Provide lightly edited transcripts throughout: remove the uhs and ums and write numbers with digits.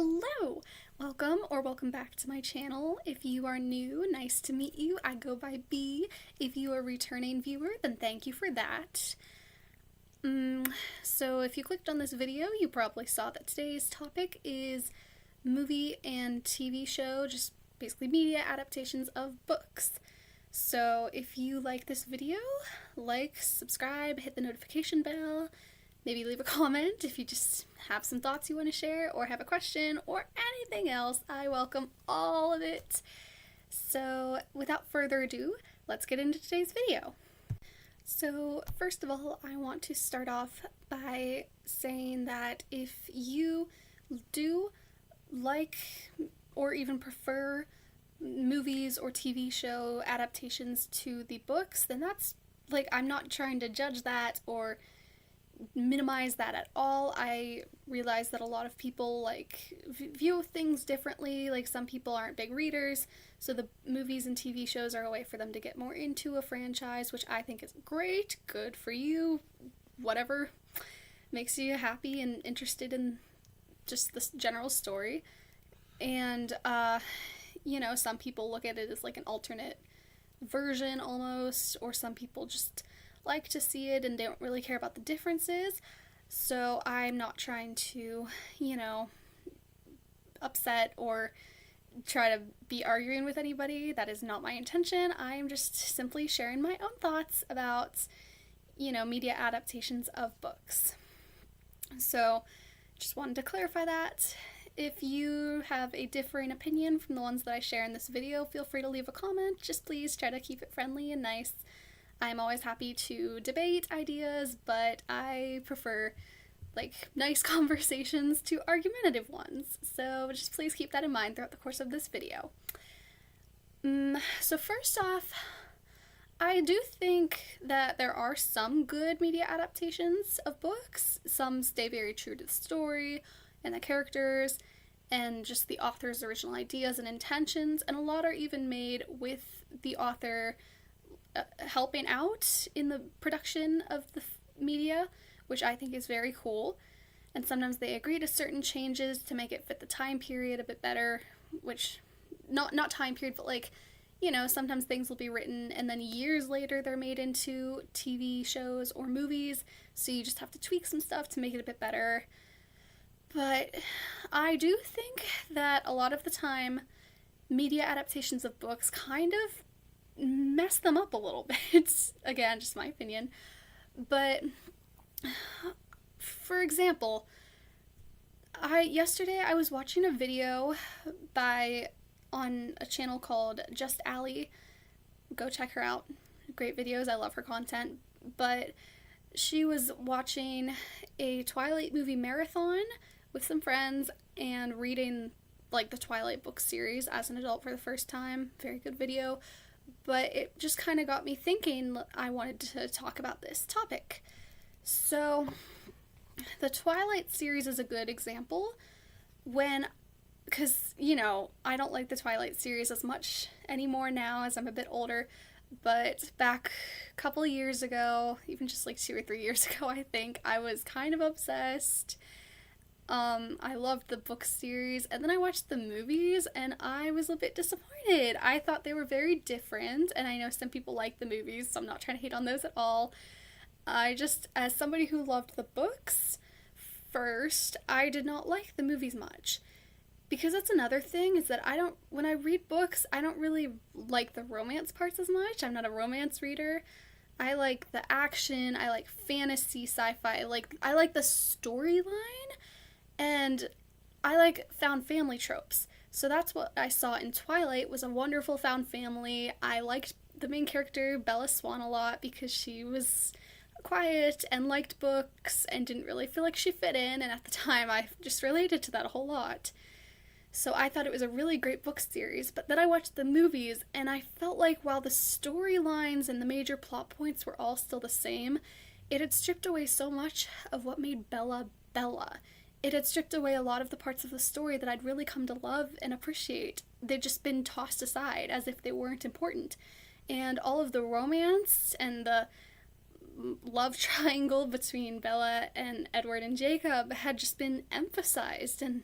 Hello! Welcome back to my channel. If you are new, nice to meet you. I go by B. If you are a returning viewer, then thank you for that. So if you clicked on this video, you probably saw that today's topic is movie and TV show, just basically media adaptations of books. So if you like this video, like, subscribe, hit the notification bell, maybe leave a comment if you just have some thoughts you want to share or have a question or anything else. I welcome all of it. So without further ado, let's get into today's video. So first of all, I want to start off by saying that if you do like or even prefer movies or TV show adaptations to the books, then that's like, I'm not trying to judge that or minimize that at all. I realize that a lot of people view things differently. Like, some people aren't big readers, so the movies and TV shows are a way for them to get more into a franchise, which I think is great. Good for you. Whatever makes you happy and interested in just this general story. And some people look at it as like an alternate version almost, or some people just like to see it and don't really care about the differences. So I'm not trying to, upset or try to be arguing with anybody. That is not my intention. I'm just simply sharing my own thoughts about, media adaptations of books. So just wanted to clarify that. If you have a differing opinion from the ones that I share in this video, feel free to leave a comment. Just please try to keep it friendly and nice. I'm always happy to debate ideas, but I prefer nice conversations to argumentative ones. So just please keep that in mind throughout the course of this video. So first off, I do think that there are some good media adaptations of books. Some stay very true to the story and the characters and just the author's original ideas and intentions, and a lot are even made with the author helping out in the production of the media, which I think is very cool. And sometimes they agree to certain changes to make it fit the time period a bit better, which not time period, but sometimes things will be written and then years later they're made into TV shows or movies, so you just have to tweak some stuff to make it a bit better. But I do think that a lot of the time media adaptations of books kind of mess them up a little bit. Again, just my opinion. But for example, yesterday I was watching a video on a channel called Just Allie. Go check her out. Great videos. I love her content. But she was watching a Twilight movie marathon with some friends and reading the Twilight book series as an adult for the first time. Very good video. But it just kind of got me thinking. I wanted to talk about this topic. So the Twilight series is a good example because I don't like the Twilight series as much anymore now as I'm a bit older, but back a couple years ago, even just 2 or 3 years ago, I think, I was kind of obsessed. I loved the book series, and then I watched the movies, and I was a bit disappointed. I thought they were very different, and I know some people like the movies, so I'm not trying to hate on those at all. As somebody who loved the books first, I did not like the movies much. Because that's another thing, is that when I read books, I don't really like the romance parts as much. I'm not a romance reader. I like the action, I like fantasy, sci-fi, I like the storyline. And I like found family tropes. So that's what I saw in Twilight, was a wonderful found family. I liked the main character, Bella Swan, a lot because she was quiet and liked books and didn't really feel like she fit in. And at the time, I just related to that a whole lot. So I thought it was a really great book series. But then I watched the movies and I felt like while the storylines and the major plot points were all still the same, it had stripped away so much of what made Bella Bella. It had stripped away a lot of the parts of the story that I'd really come to love and appreciate. They'd just been tossed aside as if they weren't important. And all of the romance and the love triangle between Bella and Edward and Jacob had just been emphasized, and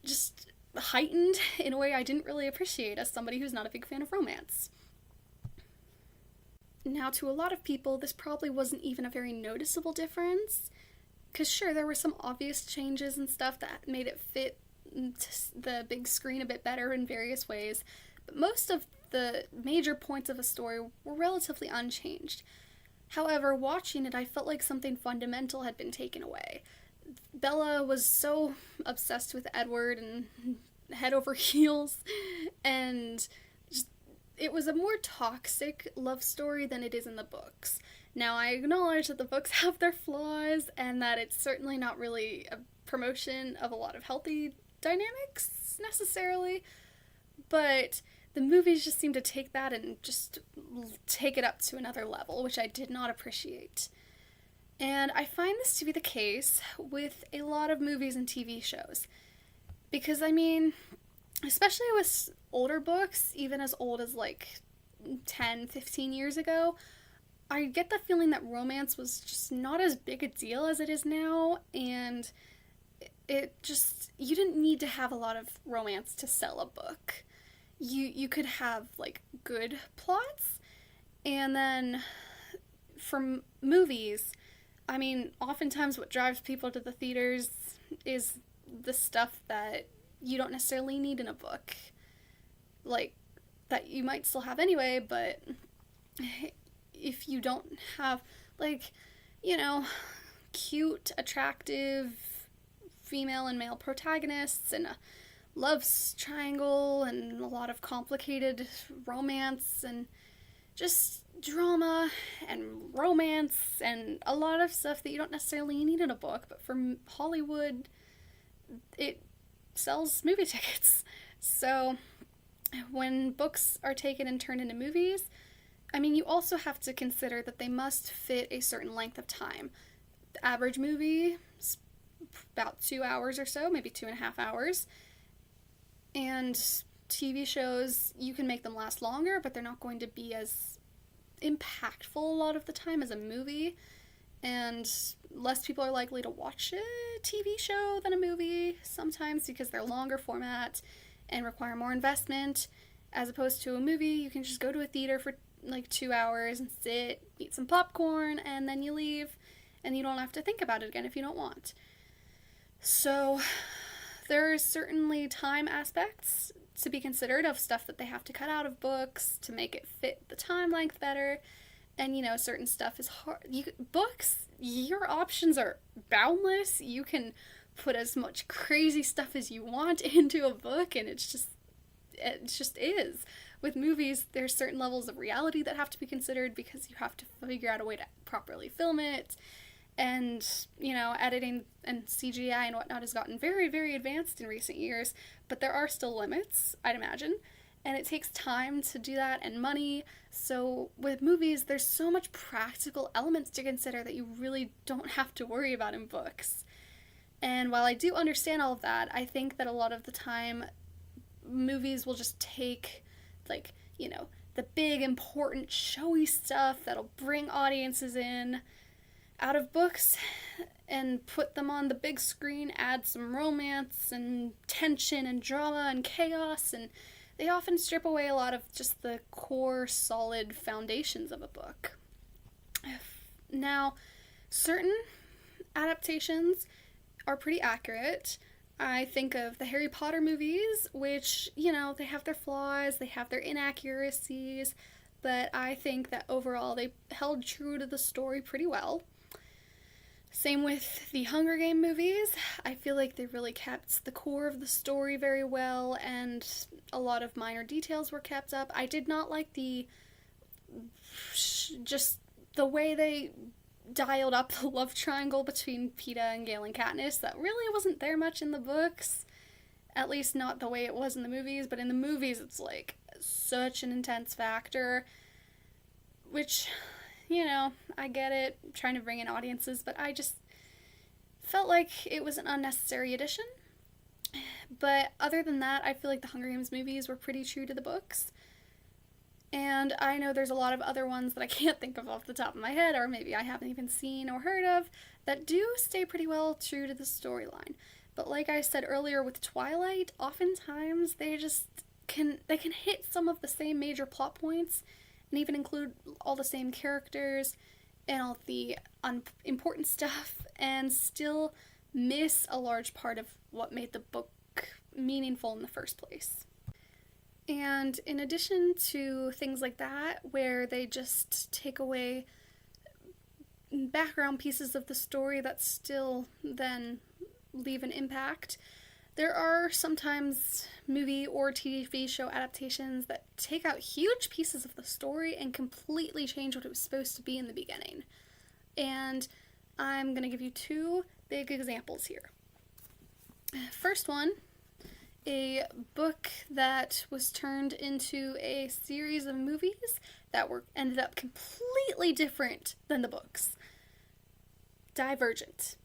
just heightened in a way I didn't really appreciate as somebody who's not a big fan of romance. Now, to a lot of people, this probably wasn't even a very noticeable difference, because sure, there were some obvious changes and stuff that made it fit the big screen a bit better in various ways, but most of the major points of a story were relatively unchanged. However, watching it, I felt like something fundamental had been taken away. Bella was so obsessed with Edward and head over heels, and just, it was a more toxic love story than it is in the books. Now, I acknowledge that the books have their flaws, and that it's certainly not really a promotion of a lot of healthy dynamics, necessarily, but the movies just seem to take that and just take it up to another level, which I did not appreciate. And I find this to be the case with a lot of movies and TV shows. Because, I mean, especially with older books, even as old as like 10, 15 years ago, I get the feeling that romance was just not as big a deal as it is now, and it just, you didn't need to have a lot of romance to sell a book. You could have, like, good plots, and then for movies, I mean, oftentimes what drives people to the theaters is the stuff that you don't necessarily need in a book. Like, that you might still have anyway, but if you don't have, like, you know, cute, attractive female and male protagonists and a love triangle and a lot of complicated romance and just drama and romance and a lot of stuff that you don't necessarily need in a book, but for Hollywood, it sells movie tickets. So when books are taken and turned into movies, I mean, you also have to consider that they must fit a certain length of time. The average movie is about 2 hours or so, maybe 2.5 hours. And TV shows, you can make them last longer, but they're not going to be as impactful a lot of the time as a movie. And less people are likely to watch a TV show than a movie sometimes because they're longer format and require more investment. As opposed to a movie, you can just go to a theater for like 2 hours and sit, eat some popcorn, and then you leave, and you don't have to think about it again if you don't want. So there are certainly time aspects to be considered of stuff that they have to cut out of books to make it fit the time length better. And, you know, certain stuff is hard. Books, your options are boundless. You can put as much crazy stuff as you want into a book, and it just is. With movies, there's certain levels of reality that have to be considered because you have to figure out a way to properly film it. And, you know, editing and CGI and whatnot has gotten very, very advanced in recent years, but there are still limits, I'd imagine. And it takes time to do that and money. So with movies, there's so much practical elements to consider that you really don't have to worry about in books. And while I do understand all of that, I think that a lot of the time movies will just take, like, you know, the big, important, showy stuff that'll bring audiences in out of books and put them on the big screen, add some romance and tension and drama and chaos, and they often strip away a lot of just the core, solid foundations of a book. Now, certain adaptations are pretty accurate. I think of the Harry Potter movies, which, you know, they have their flaws, they have their inaccuracies, but I think that overall they held true to the story pretty well. Same with the Hunger Game movies. I feel like they really kept the core of the story very well, and a lot of minor details were kept up. I did not like just the way they dialed up the love triangle between Peeta and Gale and Katniss. That really wasn't there much in the books. At least not the way it was in the movies, but in the movies it's like such an intense factor, which, you know, I get it, trying to bring in audiences, but I just felt like it was an unnecessary addition. But other than that, I feel like the Hunger Games movies were pretty true to the books. And I know there's a lot of other ones that I can't think of off the top of my head, or maybe I haven't even seen or heard of, that do stay pretty well true to the storyline. But like I said earlier with Twilight, oftentimes they can hit some of the same major plot points and even include all the same characters and all the important stuff and still miss a large part of what made the book meaningful in the first place. And in addition to things like that, where they just take away background pieces of the story that still then leave an impact, there are sometimes movie or TV show adaptations that take out huge pieces of the story and completely change what it was supposed to be in the beginning. And I'm going to give you two big examples here. First one, a book that was turned into a series of movies that ended up completely different than the books. Divergent.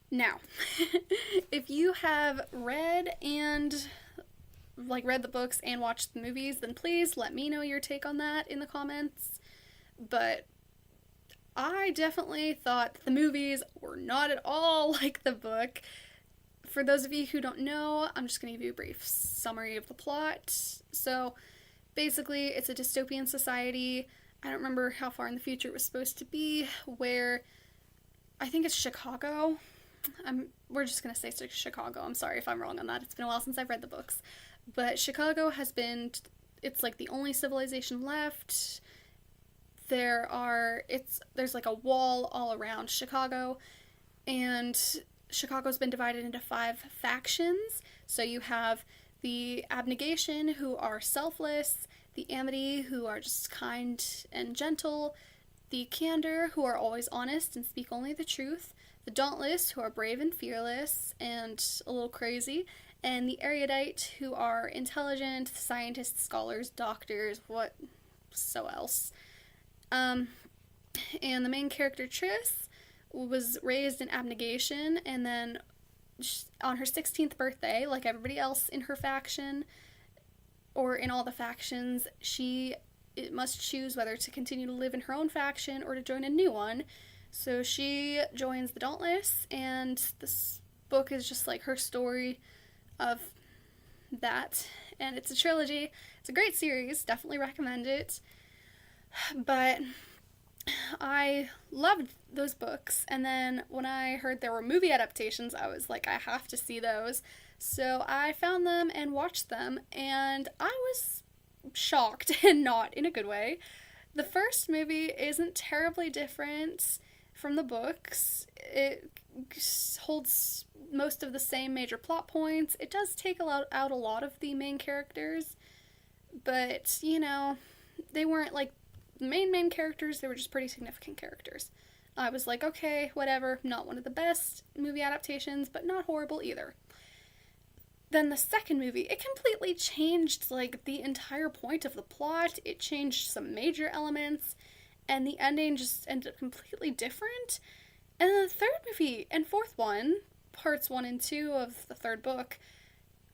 Now, if you have read the books and watched the movies, then please let me know your take on that in the comments. But I definitely thought the movies were not at all like the book. For those of you who don't know, I'm just going to give you a brief summary of the plot. So, basically, it's a dystopian society. I don't remember how far in the future it was supposed to be, where I think it's Chicago. We're just going to say Chicago. I'm sorry if I'm wrong on that. It's been a while since I've read the books. But Chicago it's like the only civilization left. There's like a wall all around Chicago, and Chicago's been divided into 5 factions. So you have the Abnegation, who are selfless, the Amity, who are just kind and gentle, the Candor, who are always honest and speak only the truth, the Dauntless, who are brave and fearless and a little crazy, and the Erudite, who are intelligent, scientists, scholars, doctors, what so else. And the main character, Triss, was raised in abnegation, and then on her 16th birthday, like everybody else in her faction, or in all the factions, she must choose whether to continue to live in her own faction or to join a new one. So she joins the Dauntless, and this book is just like her story of that. And it's a trilogy. It's a great series. Definitely recommend it. But I loved those books, and then when I heard there were movie adaptations, I was like, I have to see those. So I found them and watched them, and I was shocked, and not in a good way. The first movie isn't terribly different from the books. It holds most of the same major plot points. It does take out a lot of the main characters, but, they weren't like the main characters. They were just pretty significant characters. I was like, okay, whatever, not one of the best movie adaptations, but not horrible either. Then the second movie, it completely changed, like, the entire point of the plot. It changed some major elements, and the ending just ended up completely different. And then the third movie and fourth one, parts 1 and 2 of the third book,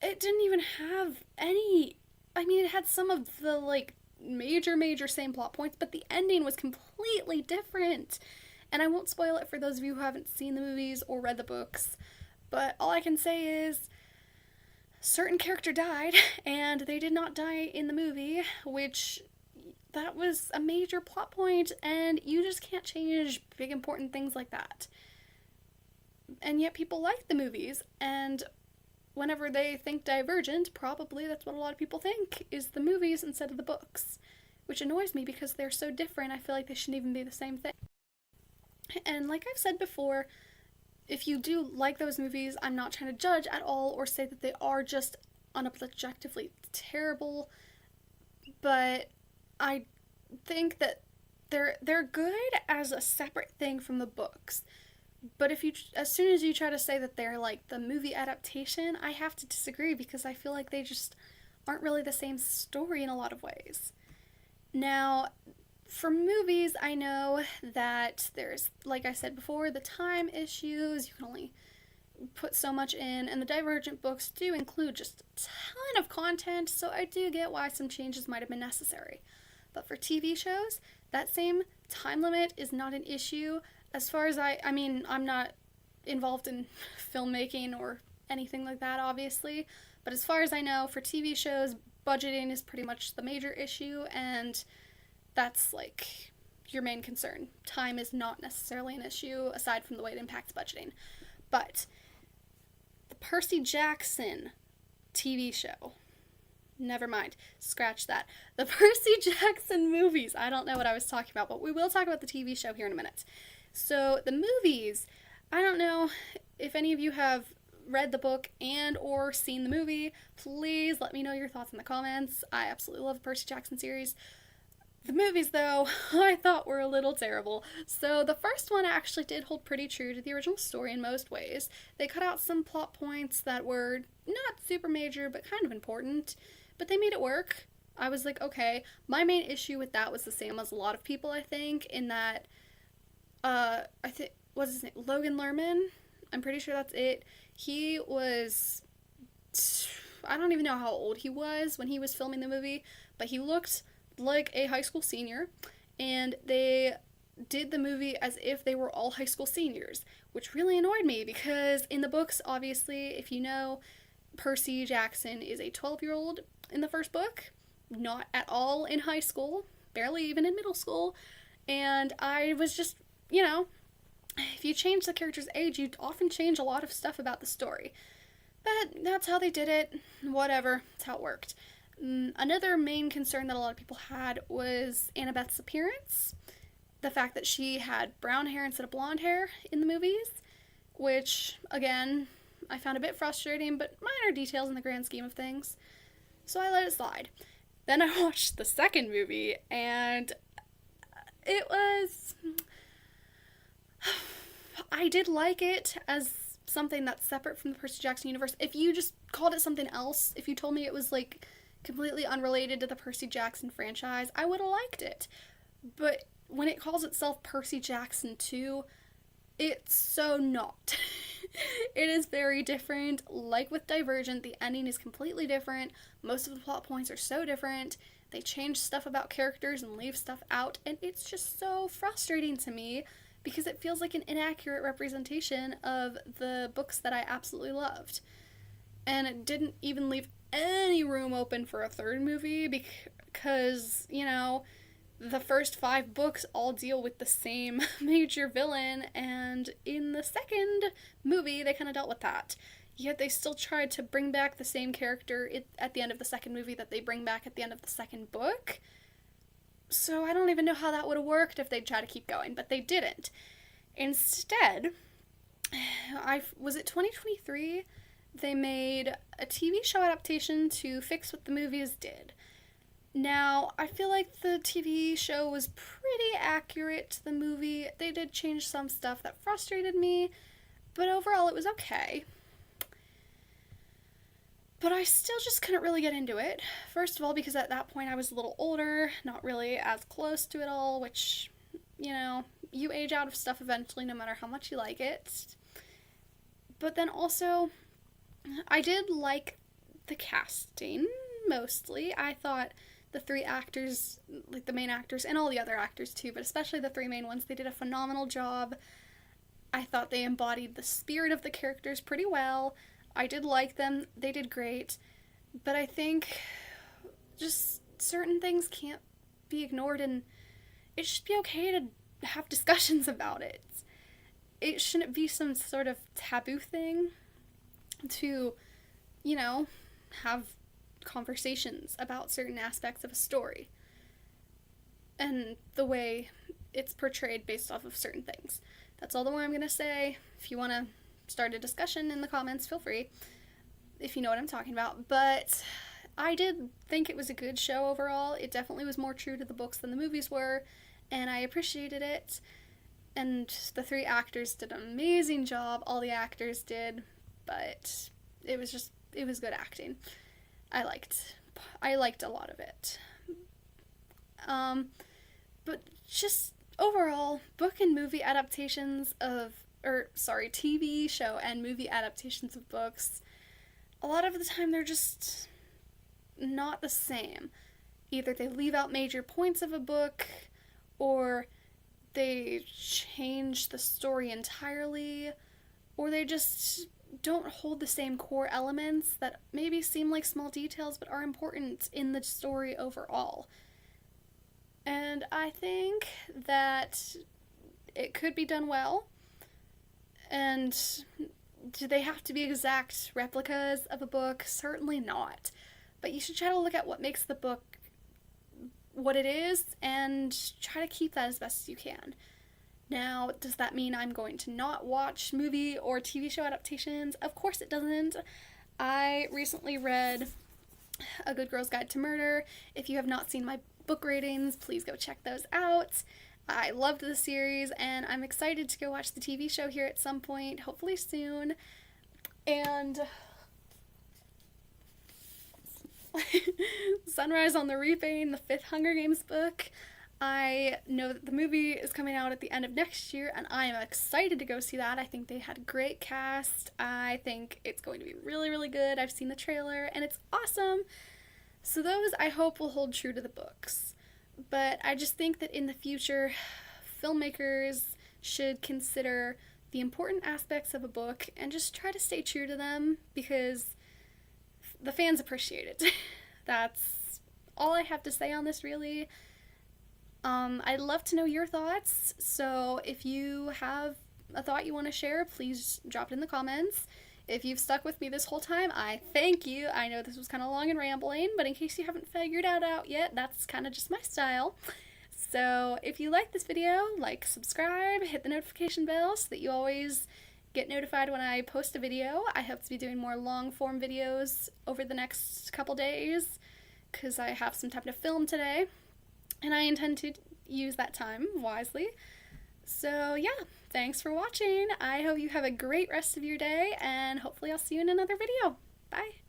it didn't even have any... it had some of the, like, major same plot points, but the ending was completely different. And I won't spoil it for those of you who haven't seen the movies or read the books, but all I can say is certain character died, and they did not die in the movie, which that was a major plot point, and you just can't change big important things like that. And yet people like the movies, and whenever they think Divergent, probably that's what a lot of people think, is the movies instead of the books. Which annoys me because they're so different, I feel like they shouldn't even be the same thing. And like I've said before, if you do like those movies, I'm not trying to judge at all or say that they are just unobjectively terrible, but I think that they're good as a separate thing from the books. But as soon as you try to say that they're like the movie adaptation, I have to disagree because I feel like they just aren't really the same story in a lot of ways. Now, for movies, I know that there's, like I said before, the time issues. You can only put so much in, and the Divergent books do include just a ton of content, so I do get why some changes might have been necessary. But for TV shows, that same time limit is not an issue. As far as I'm not involved in filmmaking or anything like that, obviously. But as far as I know, for TV shows, budgeting is pretty much the major issue, and that's like your main concern. Time is not necessarily an issue, aside from the way it impacts budgeting. But the Percy Jackson TV show. Never mind. Scratch that. The Percy Jackson movies. I don't know what I was talking about, but we will talk about the TV show here in a minute. So, the movies. I don't know if any of you have read the book and or seen the movie. Please let me know your thoughts in the comments. I absolutely love the Percy Jackson series. The movies, though, I thought were a little terrible. So the first one actually did hold pretty true to the original story in most ways. They cut out some plot points that were not super major, but kind of important. But they made it work. I was like, okay. My main issue with that was the same as a lot of people, I think, in that, what's his name? Logan Lerman? I'm pretty sure that's it. He was, I don't even know how old he was when he was filming the movie, but he looked like a high school senior, and they did the movie as if they were all high school seniors, which really annoyed me because in the books, obviously, if you know, Percy Jackson is a 12-year-old in the first book, not at all in high school, barely even in middle school, and I was just, if you change the character's age, you often change a lot of stuff about the story. But that's how they did it. Whatever. That's how it worked. Another main concern that a lot of people had was Annabeth's appearance. The fact that she had brown hair instead of blonde hair in the movies, which, again, I found a bit frustrating, but minor details in the grand scheme of things. So I let it slide. Then I watched the second movie, and it was... I did like it as something that's separate from the Percy Jackson universe. If you just called it something else, if you told me it was, completely unrelated to the Percy Jackson franchise, I would have liked it. But when it calls itself Percy Jackson 2, it's so not. It is very different. Like with Divergent, the ending is completely different. Most of the plot points are so different. They change stuff about characters and leave stuff out, and it's just so frustrating to me because it feels like an inaccurate representation of the books that I absolutely loved. And it didn't even leave any room open for a third movie because, the first 5 books all deal with the same major villain, and in the second movie, they kind of dealt with that. Yet they still tried to bring back the same character at the end of the second movie that they bring back at the end of the second book. So I don't even know how that would have worked if they'd try to keep going, but they didn't. Instead, was it 2023? They made a TV show adaptation to fix what the movies did. Now, I feel like the TV show was pretty accurate to the movie. They did change some stuff that frustrated me, but overall it was okay. But I still just couldn't really get into it. First of all, because at that point I was a little older, not really as close to it all, which, you age out of stuff eventually no matter how much you like it. But then also, I did like the casting, mostly. I thought the 3 actors, the main actors, and all the other actors too, but especially the 3 main ones, they did a phenomenal job. I thought they embodied the spirit of the characters pretty well. I did like them. They did great. But I think just certain things can't be ignored, and it should be okay to have discussions about it. It shouldn't be some sort of taboo thing to, have conversations about certain aspects of a story and the way it's portrayed based off of certain things. That's all the more I'm going to say. If you want to start a discussion in the comments, feel free, if you know what I'm talking about. But I did think it was a good show overall. It definitely was more true to the books than the movies were, and I appreciated it. And the 3 actors did an amazing job. All the actors did, but it was good acting. I liked a lot of it. But just overall, book and movie adaptations TV show and movie adaptations of books, a lot of the time they're just not the same. Either they leave out major points of a book, or they change the story entirely, or they just don't hold the same core elements that maybe seem like small details but are important in the story overall. And I think that it could be done well. And do they have to be exact replicas of a book? Certainly not. But you should try to look at what makes the book what it is and try to keep that as best as you can. Now, does that mean I'm going to not watch movie or TV show adaptations? Of course it doesn't. I recently read A Good Girl's Guide to Murder. If you have not seen my book ratings, please go check those out. I loved the series, and I'm excited to go watch the TV show here at some point, hopefully soon. And Sunrise on the Reaping, the fifth Hunger Games book. I know that the movie is coming out at the end of next year, and I am excited to go see that. I think they had a great cast. I think it's going to be really, really good. I've seen the trailer, and it's awesome. So those, I hope, will hold true to the books. But I just think that in the future, filmmakers should consider the important aspects of a book and just try to stay true to them, because the fans appreciate it. That's all I have to say on this, really. I'd love to know your thoughts, so if you have a thought you want to share, please drop it in the comments. If you've stuck with me this whole time, I thank you. I know this was kind of long and rambling, but in case you haven't figured it out yet, that's kind of just my style. So if you like this video, like, subscribe, hit the notification bell so that you always get notified when I post a video. I hope to be doing more long form videos over the next couple days because I have some time to film today, and I intend to use that time wisely. So yeah, thanks for watching. I hope you have a great rest of your day, and hopefully I'll see you in another video. Bye!